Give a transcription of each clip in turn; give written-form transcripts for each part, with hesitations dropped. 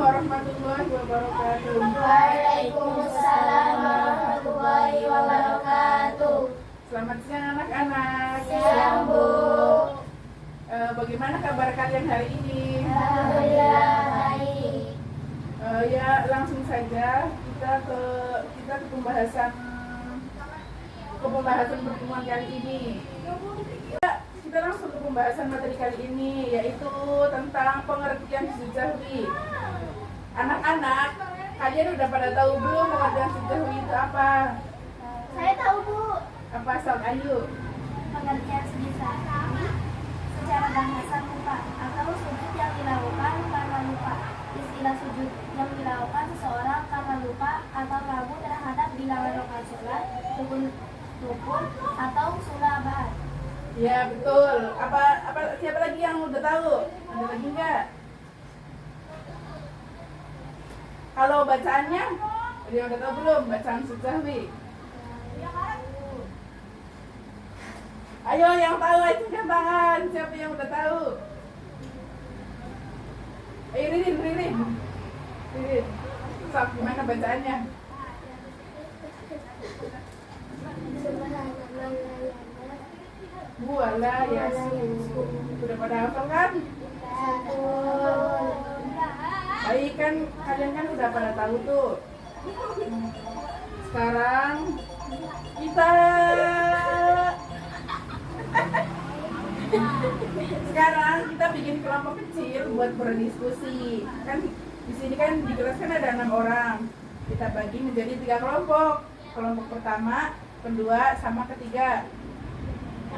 warahmatullahi wabarakatuh. Waalaikumsalam warahmatullahi wabarakatuh. Selamat siang anak-anak. Siang, Bu. Bagaimana kabar kalian hari ini? Alhamdulillah baik. Ya langsung saja kita ke pembahasan pertemuan kali ini. Kita langsung ke pembahasan materi kali ini, yaitu tentang pengertian sujud sahwi. Anak-anak, kalian udah pada tahu belum pengertian sujud sahwi itu apa? Saya tahu, Bu. Apa soal Ayu? Pengertian sujud sahwi secara bahasa lupa atau sujud yang dilakukan karena lupa. Istilah sujud yang dilakukan seseorang karena lupa atau ragu terhadap bilangan rakaat sholat, rukun atau sunnah. Ya betul. Apa siapa lagi yang udah tahu? Ada lagi nggak? Kalau bacaannya, ada yang udah tahu belum bacaan sujud sahwi? Ayo yang tahu acungkan tangan. Siapa yang udah tahu? Ayo Ririn. Sok, gimana bacaannya? Buala Yasin. Udah pada hafal kan? Baik kan, kalian kan udah pada tahu tuh. Sekarang kita bikin kelompok kecil buat berdiskusi. Kan di sini kan di kelas kan ada 6 orang. Kita bagi menjadi 3 kelompok. Kelompok pertama, kedua, sama ketiga.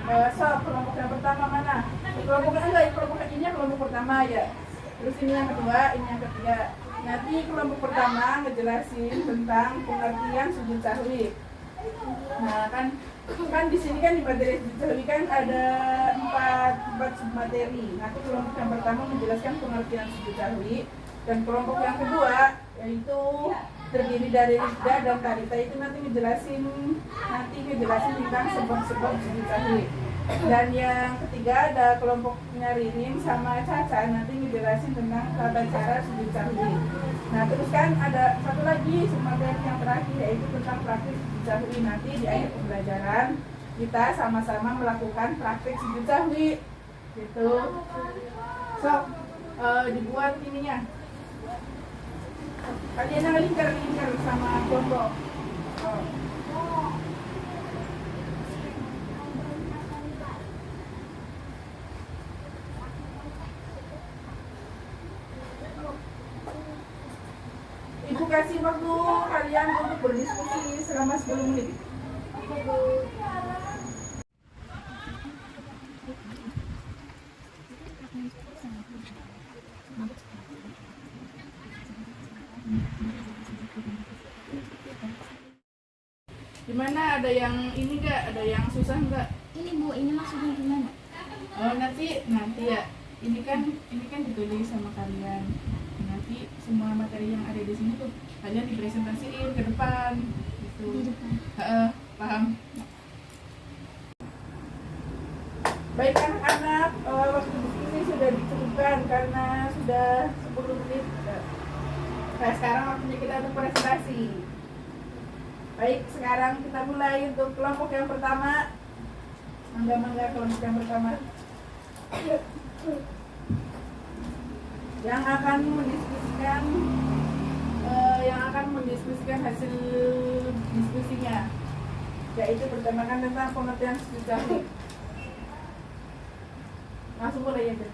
Kelompok yang pertama mana? Kelompok ini kelompok pertama ya. Terus ini yang kedua, ini yang ketiga. Nanti kelompok pertama ngejelasin tentang pengertian sujud sahwi. Nah kan di sini kan di materi sujud sahwi kan ada 4 submateri. Nanti kelompok yang pertama menjelaskan pengertian sujud sahwi, dan kelompok yang kedua yaitu terdiri dari Rizda dan Tarita itu nanti ngejelasin tentang sebab-sebab sujud sahwi. Dan yang ketiga ada kelompoknya Ririn sama Caca, nanti ngejelasin tentang tata cara sujud sahwi. Nah terus kan ada satu lagi materi yang terakhir, yaitu tentang praktik sujud sahwi. Nanti di akhir pembelajaran kita sama-sama melakukan praktik sujud sahwi gitu. Dibuat ininya. Kalian yang lingkar sama kelompok. Ibu kasih waktu kalian untuk berdiskusi selama 10 menit. Gimana, ada yang ini nggak? Ada yang susah nggak? Ini, Bu, ini maksudnya gimana? Oh nanti ya. Ini kan ditulis sama kalian. Nanti semua materi yang ada di sini tuh kalian dipresentasiin ke depan gitu. Di depan. Paham? Baik anak-anak, waktu diskusi sudah dicukupkan karena sudah 10 menit. Nah sekarang waktunya kita untuk presentasi. Baik, sekarang kita mulai untuk kelompok yang pertama. Mangga kelompok yang pertama. Yang akan mendiskusikan hasil diskusinya, yaitu bertemakan tentang pengertian sujud sahwi. Langsung mulai ya,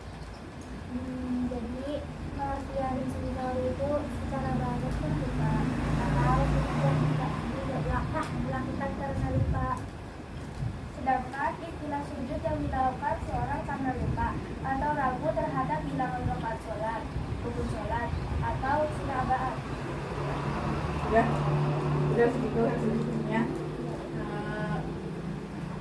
Jadi pengertian sujud sahwi itu secara bahasa lupa atau tidak dilakukan karena lupa. Sedangkan istilah sujud yang dilakukan seorang karena lupa atau ragu terhadap bilangan rakaat sholat, rukun sholat atau sunnah. Ya, udah segitu hasil diskusinya.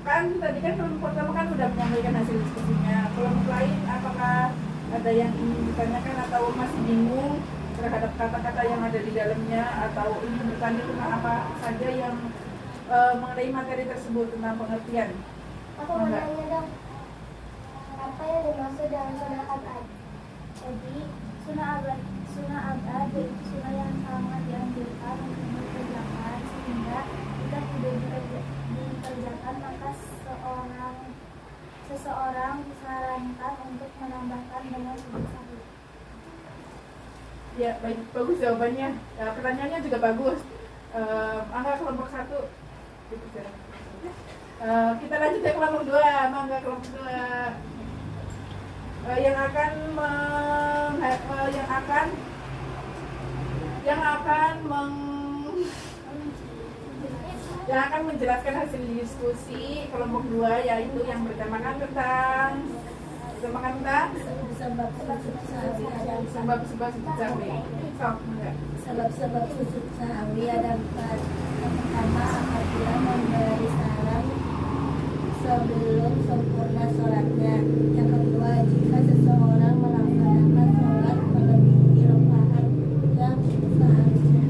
Kan tadi kan kelompok pertama kan udah menyampaikan hasil diskusinya. Kelompok lain apakah ada yang ingin ditanyakan atau masih bingung terhadap kata-kata yang ada di dalamnya, atau ingin bertanya tentang apa saja yang mengenai materi tersebut tentang pengertian? Aku mau nanya dong, apa yang dimaksud dengan sunnah abad? Jadi sunnah abad menambahkan dengan sujud sahwi. Ya, baik, bagus jawabannya. Pertanyaannya juga bagus. Angka kelompok 1. Kita lanjut ke kelompok 2. Mangga kelompok 2. Yang akan menjelaskan hasil diskusi kelompok 2, yaitu yang bertemakan tentang sebab-sebab sujud sahwi. Sebab-sebab sujud sahwi ada 4. Yang pertama, apabila memberi salam sebelum sempurna sholatnya. Yang kedua, jika seseorang melaksanakan sholat melebihi rakaat yang seharusnya.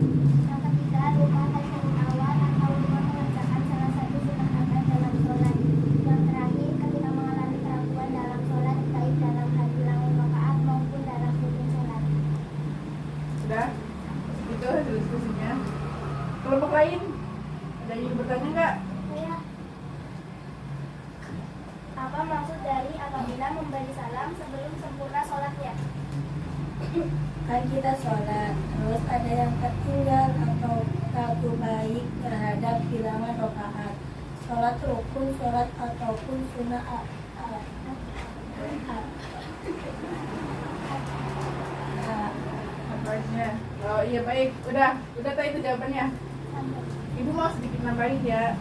Yang ketiga, lupa tahiyat awal atau lupa mengerjakan salah satu sunah adab dalam sholat. Yang terakhir, ketika mengalami keraguan dalam sholat, baik dalam hal ulangan rakaat maupun dalam rukun sholat. Sudah? Itu hasil diskusinya. Kelompok lain? Ada yang bertanya nggak? Saya, apa maksud dari apabila memberi salam sebelum sempurna sholatnya? Kan kita sholat, terus ada yang tertinggal atau ragu baik terhadap bilangan rakaat. Sholat rukun, sholat ataupun sunnah Apanya? Oh iya, baik. Udah tahu itu jawabannya. Ibu mau sedikit nambahin ya.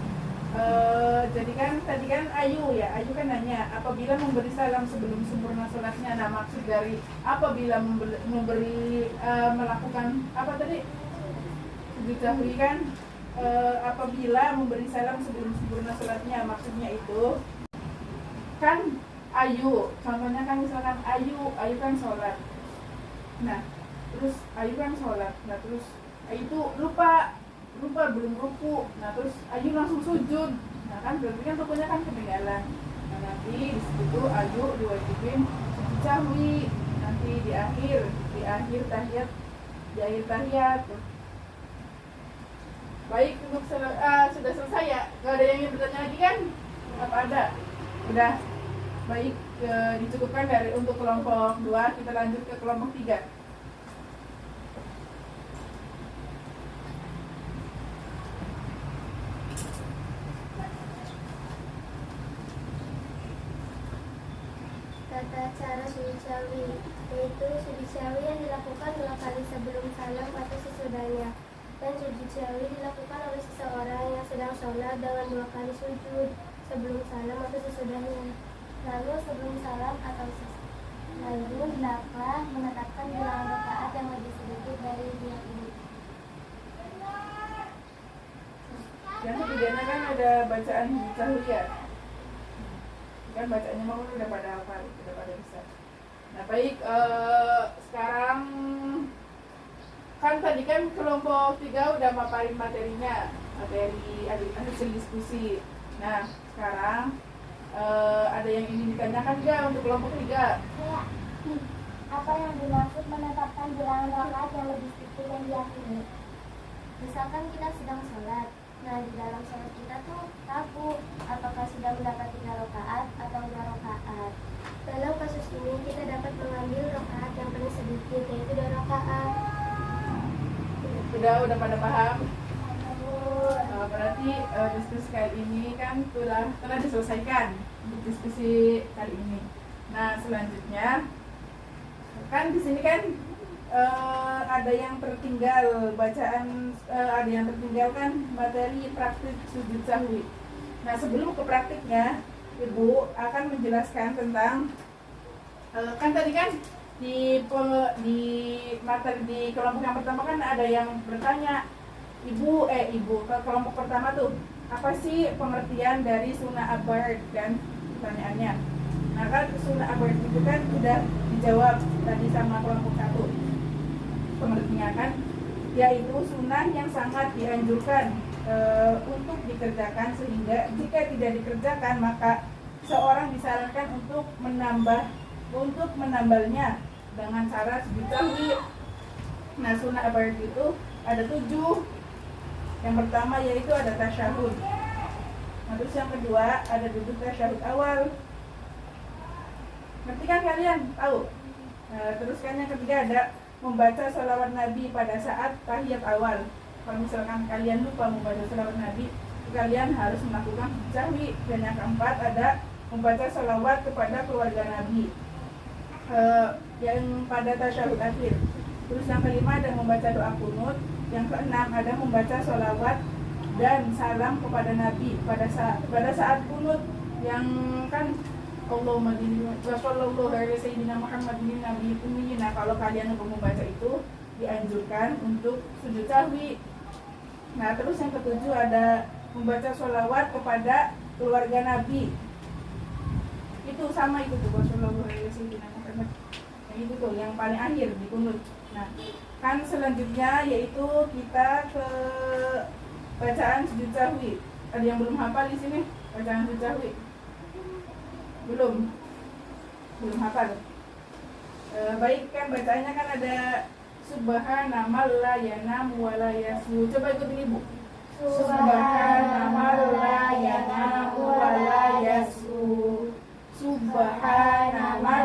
Jadi kan tadi kan Ayu kan nanya apabila memberi salam sebelum sempurna sholatnya. Nah, maksud dari apabila melakukan apa tadi? Sujud sahwi kan apabila memberi salam sebelum sempurna sholatnya, maksudnya itu kan Ayu, contohnya kan misalkan Ayu kan sholat. Nah, terus Ayu kan sholat. Nah, terus Ayu itu lupa belum ruku. Nah, terus Ayu langsung sujud. Nah, kan berarti kan rukunya kan ketinggalan. Nah, nanti di situ Ayu diwajibin sujud sahwi. Nanti di akhir tahiyat. Baik, untuk sudah selesai ya. Gak ada yang ingin bertanya lagi kan? Apa ada? Udah. Baik, dicukupkan untuk kelompok 2. Kita lanjut ke kelompok 3. Tata cara sujud sahwi, yaitu sujud sahwi yang dilakukan 2 kali sebelum salam atau sesudahnya, dan sujud sahwi dilakukan oleh seseorang yang sedang sholat dengan 2 kali sujud sebelum salam atau sesudahnya. Lalu sebelum salam atau lalu hendaklah menetapkan bilangan rakaat yang lebih sedikit dari yang ini. Yang ketiganya kan ada bacaan sujud sahwi ya. Kan bacaannya mau udah pada hafal, udah pada bisa. Nah, baik, sekarang kan tadi kan kelompok 3 udah maparin materi hasil diskusi. Nah, sekarang ada yang ingin ditanyakan nggak untuk kelompok 3? Ya, apa yang dimaksud menetapkan bilangan rakaat yang lebih sedikit yang diyakini? Misalkan kita sedang sholat. Nah, di dalam sholat kita tuh ragu apakah sudah mendapat 3 rakaat atau 2 rakaat. Dalam kasus ini kita dapat mengambil rakaat yang paling sedikit, yaitu 2 rakaat. Udah pada paham? Berarti diskusi kali ini kan telah diselesaikan untuk diskusi kali ini. Nah, selanjutnya kan di sini kan ada yang tertinggal bacaan, ada yang tertinggal kan materi praktik sujud sahwi. Nah, sebelum ke praktiknya, Ibu akan menjelaskan tentang kan tadi kan di materi di kelompok yang pertama kan ada yang bertanya, Ibu ke kelompok pertama tuh apa sih pengertian dari sunnah abad dan pertanyaannya. Nah, kan sunnah abad itu kan sudah dijawab tadi sama kelompok 1. Pengertiannya kan yaitu sunnah yang sangat dianjurkan untuk dikerjakan, sehingga jika tidak dikerjakan maka seorang disarankan untuk menambahnya dengan cara sujud sahwi. Nah, sunnah abad itu ada 7. Yang pertama yaitu ada tasyahud. Nah, terus yang kedua ada duduk tasyahud awal. Ngerti kan kalian? Tahu? Terus kan yang ketiga ada membaca sholawat Nabi pada saat tahiyat awal. Kalau misalkan kalian lupa membaca sholawat Nabi, kalian harus melakukan sahwi. Dan yang keempat ada membaca sholawat kepada keluarga Nabi yang pada tasyahud akhir. Terus yang kelima ada membaca doa kunut. Yang keenam ada membaca sholawat dan salam kepada Nabi pada saat kunut, yang kan Allahumma sallallahu alaihi sayyidina Muhammadin nabiyil ummi. Nah, kalau kalian membaca itu dianjurkan untuk sujud sahwi. Nah, terus yang ketujuh ada membaca sholawat kepada keluarga Nabi. Itu sama itu tuh, sallallahu alaihi sayyidina Muhammad. Yang itu tuh yang paling akhir di kunut. Nah, kan selanjutnya yaitu kita ke bacaan sujud sahwi. Ada yang belum hafal di sini bacaan sujud sahwi? Belum hafal. Baik, kan bacaannya kan ada subhanallah la yanamu wa la yasu. Coba ikutin Ibu. Subhanallah la yanamu wa la yasu. Subhanallah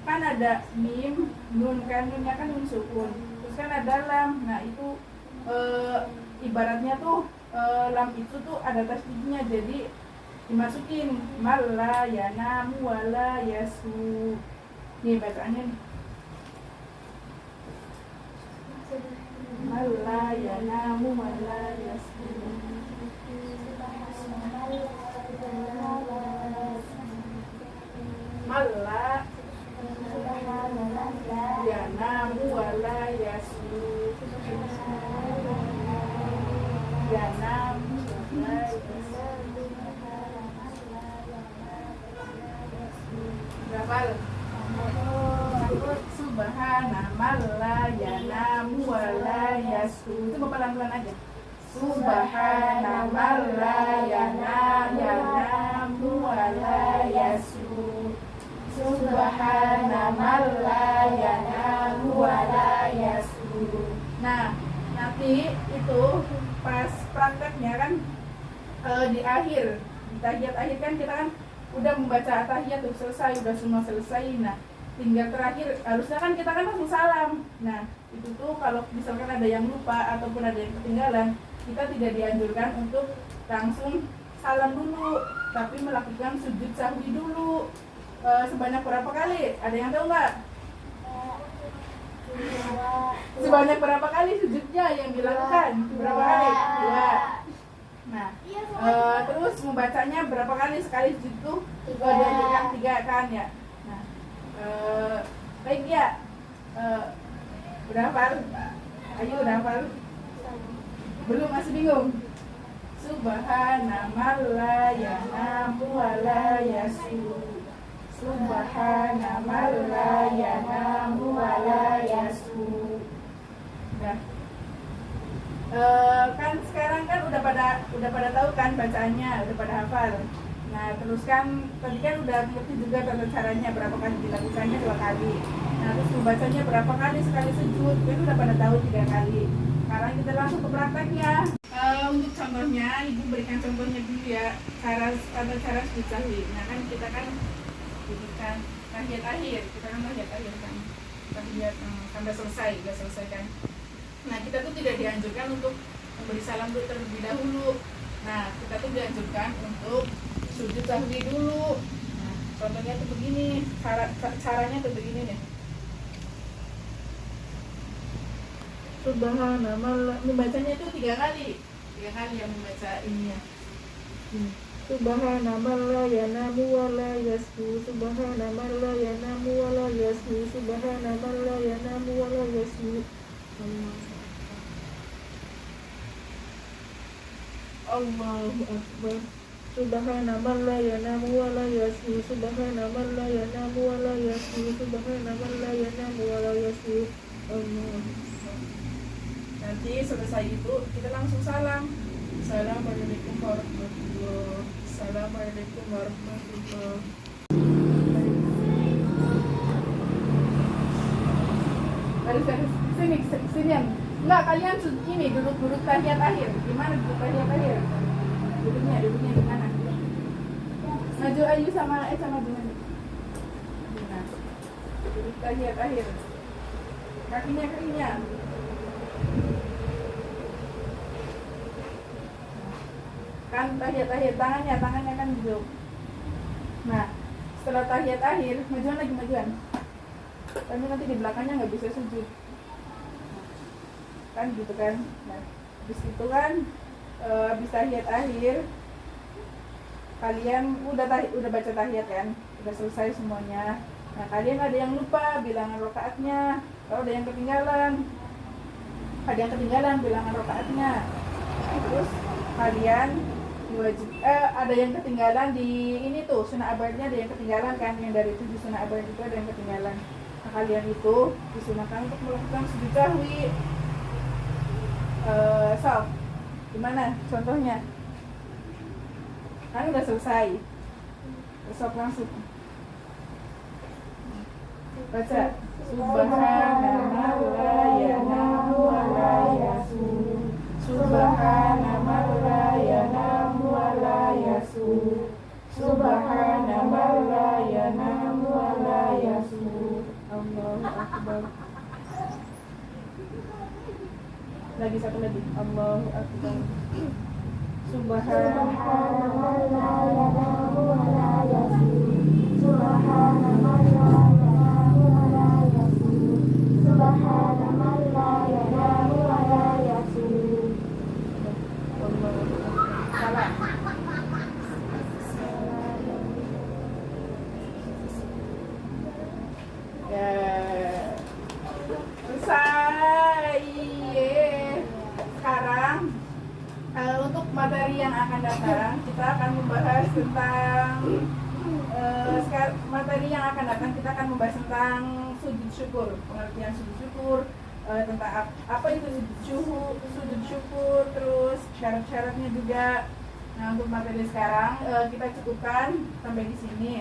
kan ada mim, nun kan, nunnya kan nun sukun. Terus kan ada lam. Nah, itu ibaratnya tuh lam itu tuh ada tasdidnya, jadi dimasukin malla yanamu wala yasu. Nih bacaannya nih. Malla yanamu wala yasu. Malla yanamu wala yasu. Yanamu wala yasu. Hafal. Subhanallah yanamu wala yasu. Itu pelan-pelan aja. Subhanallah yanamu wala yasu. Subhanallah yanamu wala yasu. Nah, nanti itu pas prakteknya kan di akhir, di tahiyat akhir kan kita kan udah membaca tahiyat tuh selesai, udah semua selesai. Nah, tinggal terakhir harusnya kan kita kan langsung salam. Nah, itu tuh kalau misalkan ada yang lupa ataupun ada yang ketinggalan, kita tidak dianjurkan untuk langsung salam dulu, tapi melakukan sujud sahwi dulu. Sebanyak berapa kali? Ada yang tahu nggak? Sebanyak berapa kali sujudnya yang dilakukan? Berapa kali? 2. Nah, terus membacanya berapa kali sekali sujud itu? Dianjurkan 3 kan ya. Nah, baik ya. Udah hafal? Ayo udah hafal? Belum, masih bingung? Subhanallah yanamu wala yasu. Subhanallah yanamu wala yasu. Nah, kan sekarang kan udah pada tahu kan bacaannya, udah pada hafal. Nah, terus kan tadi kan udah ngerti juga tata caranya, berapa kali dilakukannya 2 kali. Nah, terus membacanya berapa kali sekali sujud, kan udah pada tahu 3 kali. Sekarang kita langsung ke prakteknya. Untuk contohnya, Ibu berikan contohnya dulu ya, tata cara sujud sahwi. Nah, kan kita kan berikan tahiyat akhir, kan tahiyat sampai selesai, udah selesai kan. Nah, kita tuh tidak dianjurkan untuk memberi salam dulu terlebih dahulu. Nah, kita tuh dianjurkan untuk sujud sahwi dulu. Nah, contohnya tuh begini, caranya tuh begini nih. Subhanallah, membacanya itu 3 kali yang membaca ininya. Subhanallah yanamu wala yasu. Subhanallah yanamu wala yasu. Subhanallah yanamu wala yasu. Allahu Akbar. Subhanallah yanamu wala yasu. Subhanallah yanamu wala yasu. Subhanallah yanamu wala yasu. Nanti selesai itu kita langsung salam. Assalamualaikum warahmatullahi. Assalamualaikum warahmatullahi. Sini yang enggak, kalian ini duduk tahiyat akhir. Gimana duduk tahiyat akhir? Duduknya di mana? Maju Ayu sama maju. Nah, jadi tahiyat akhir. Kakinya. Kan tahiyat akhir, tangannya kan duduk. Nah, setelah tahiyat akhir, majuan. Tapi nanti di belakangnya nggak bisa sujud. Kan gitu kan. Nah, habis itu kan habis tahiyat akhir kalian udah baca tahiyat kan, udah selesai semuanya. Nah, kalian ada yang lupa bilangan rakaatnya, kalau ada yang ketinggalan bilangan rakaatnya. Terus kalian ada yang ketinggalan di ini tuh sunah abadnya, ada yang ketinggalan kan, yang dari 7 sunah abad itu ada yang ketinggalan. Nah, kalian itu disunahkan untuk melakukan sujud sahwi. Sal, gimana contohnya? Kan udah selesai. Besok langsung baca Subhanallah la yanamu wa la yasu. Subhanallah la yanamu wa la yasu. Subhanallah la yanamu wa la yasu. Allahu akbar. Lagi satu lagi. Allahu akbar. Subhanallah la yanamu wa la yasu. Subhanallah la yanamu wa la yasu. Subhanallah la yanamu wa la yasu. Salah. Ya. Selesai. Sekarang untuk materi yang akan datang kita akan membahas tentang sujud syukur, pengertian sujud syukur, tentang apa itu sujud syukur, terus syarat-syaratnya juga. Nah, untuk materi sekarang kita cukupkan sampai di sini.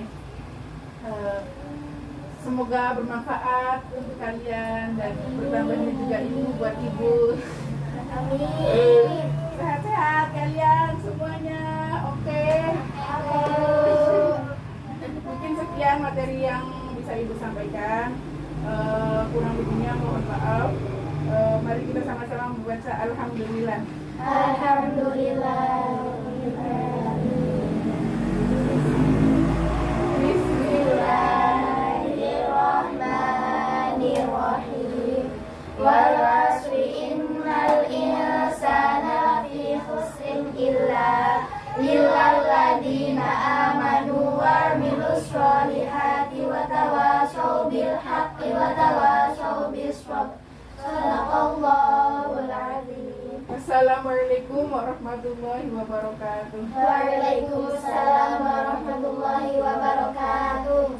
Semoga bermanfaat untuk kalian dan bertambahnya juga ilmu buat ibu. Amin. Sehat-sehat kalian semuanya. Oke. Mungkin sekian materi yang bisa ibu sampaikan. Kurang lebihnya mohon maaf. Mari kita sama-sama membaca Alhamdulillah. Alhamdulillah. Bismillahirrahmanirrahim. Wal 'asri innal insana lafi khusrin illa lilladzina amanu wa 'amilus sholihati wa tawasaw bil haqqi wa tawasaw bis sabr. Shadaqallahul 'azim. Assalamualaikum warahmatullahi wabarakatuh. Waalaikumsalam warahmatullahi wabarakatuh.